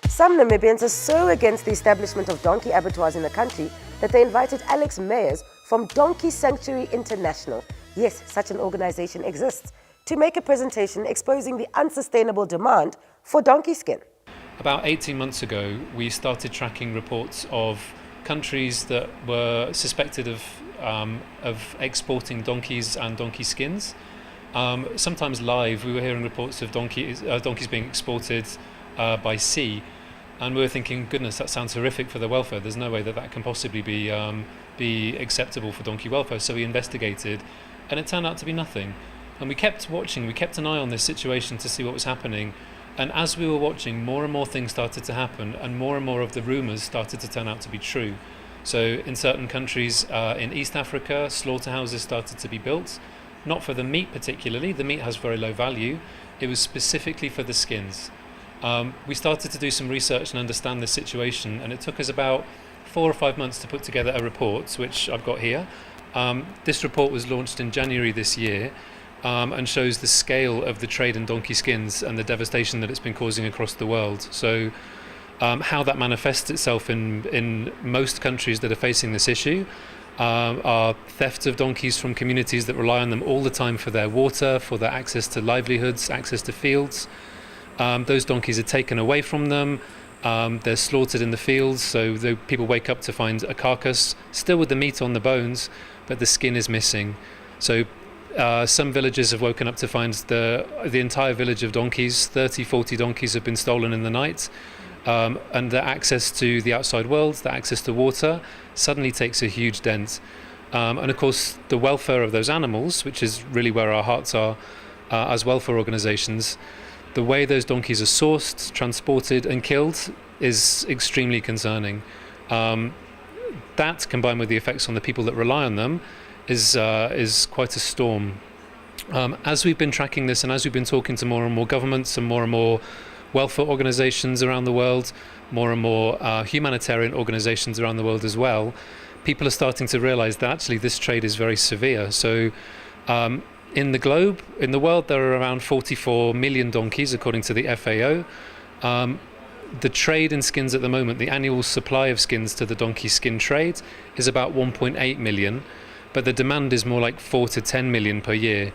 Some Namibians are so against the establishment of donkey abattoirs in the country that they invited Alex Meyers from Donkey Sanctuary International, yes, such an organization exists, to make a presentation exposing the unsustainable demand for donkey skin. About 18 months ago, we started tracking reports of countries that were suspected of exporting donkeys and donkey skins. Sometimes live, we were hearing reports of donkeys being exported by sea, and we were thinking, goodness, that sounds horrific for the welfare. There's no way that can possibly be acceptable for donkey welfare. So we investigated, and it turned out to be nothing. And we kept watching, we kept an eye on this situation to see what was happening. And as we were watching, more and more things started to happen, and more of the rumours started to turn out to be true. So in certain countries in East Africa, slaughterhouses started to be built, not for the meat particularly. The meat has very low value. It was specifically for the skins. We started to do some research and understand the situation, and it took us about 4 or 5 months to put together a report, which I've got here. This report was launched in January this year, and shows the scale of the trade in donkey skins and the devastation that it's been causing across the world. So how that manifests itself in most countries that are facing this issue are theft of donkeys from communities that rely on them all the time for their water, for their access to livelihoods, access to fields. Those donkeys are taken away from them. They're slaughtered in the fields, so people wake up to find a carcass still with the meat on the bones, but the skin is missing. So some villages have woken up to find the entire village of donkeys, 30, 40 donkeys have been stolen in the night, and the access to the outside world, the access to water, suddenly takes a huge dent. And of course, the welfare of those animals, which is really where our hearts are as welfare organisations, the way those donkeys are sourced, transported and killed is extremely concerning. That, combined with the effects on the people that rely on them, is quite a storm. As we've been tracking this, and as we've been talking to more and more governments and more welfare organisations around the world, more and more humanitarian organisations around the world as well, people are starting to realise that actually this trade is very severe. So in the world, there are around 44 million donkeys, according to the FAO. The trade in skins at the moment, the annual supply of skins to the donkey skin trade is about 1.8 million, but the demand is more like 4 to 10 million per year.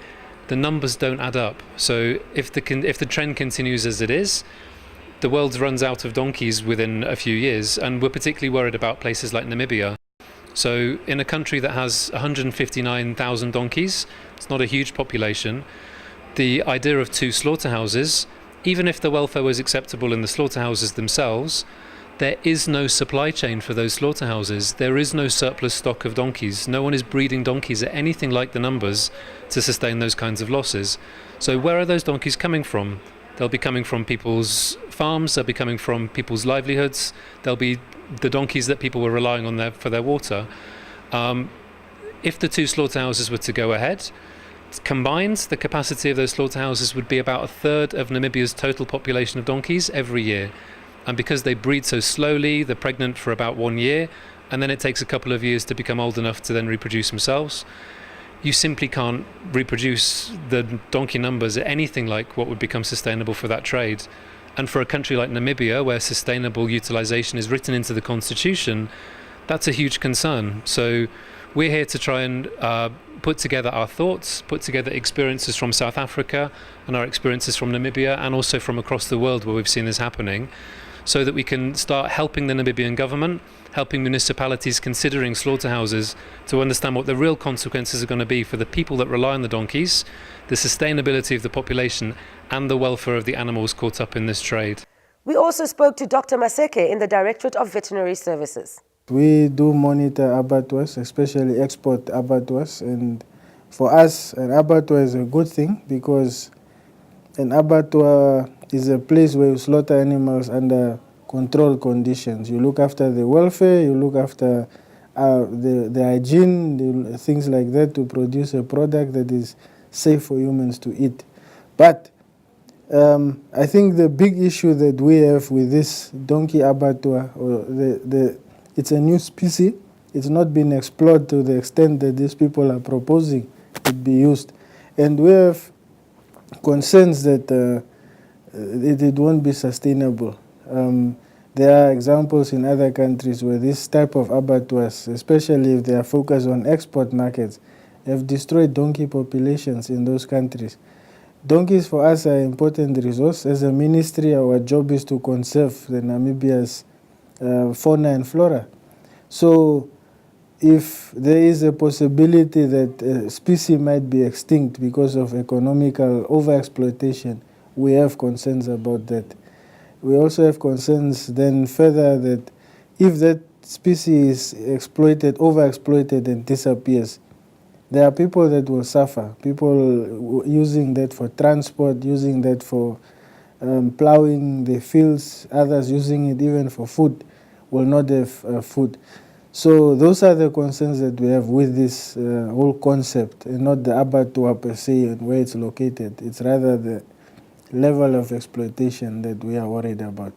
The numbers don't add up. So if the trend continues as it is, the world runs out of donkeys within a few years, and we're particularly worried about places like Namibia. So in a country that has 159,000 donkeys, it's not a huge population, the idea of 2 slaughterhouses, even if the welfare was acceptable in the slaughterhouses themselves, there is no supply chain for those slaughterhouses. There is no surplus stock of donkeys. No one is breeding donkeys at anything like the numbers to sustain those kinds of losses. So where are those donkeys coming from? They'll be coming from people's farms, they'll be coming from people's livelihoods, they'll be the donkeys that people were relying on for their water. If the 2 slaughterhouses were to go ahead, combined, the capacity of those slaughterhouses would be about 1/3 of Namibia's total population of donkeys every year. And because they breed so slowly, they're pregnant for about 1 year, and then it takes a couple of years to become old enough to then reproduce themselves. You simply can't reproduce the donkey numbers at anything like what would become sustainable for that trade. And for a country like Namibia, where sustainable utilisation is written into the constitution, that's a huge concern. So we're here to try and put together our thoughts, put together experiences from South Africa and our experiences from Namibia, and also from across the world where we've seen this happening, so that we can start helping the Namibian government, helping municipalities considering slaughterhouses to understand what the real consequences are going to be for the people that rely on the donkeys, the sustainability of the population, and the welfare of the animals caught up in this trade. We also spoke to Dr. Maseke in the Directorate of Veterinary Services. We do monitor abattoirs, especially export abattoirs, and for us, an abattoir is a good thing because an abattoir is a place where you slaughter animals under controlled conditions. You look after the welfare, you look after the hygiene, things like that, to produce a product that is safe for humans to eat. But I think the big issue that we have with this donkey abattoir, or it's a new species. It's not been explored to the extent that these people are proposing it be used. And we have concerns that it won't be sustainable. There are examples in other countries where this type of abattoirs, especially if they are focused on export markets, have destroyed donkey populations in those countries. Donkeys for us are an important resource. As a ministry, our job is to conserve the Namibia's fauna and flora. So if there is a possibility that a species might be extinct because of economical overexploitation, we have concerns about that. We also have concerns then further that if that species is exploited, overexploited and disappears, there are people that will suffer, people using that for transport, using that for plowing the fields, others using it even for food, will not have food. So those are the concerns that we have with this whole concept, and not the abattoir per se and where it's located. It's rather the level of exploitation that we are worried about.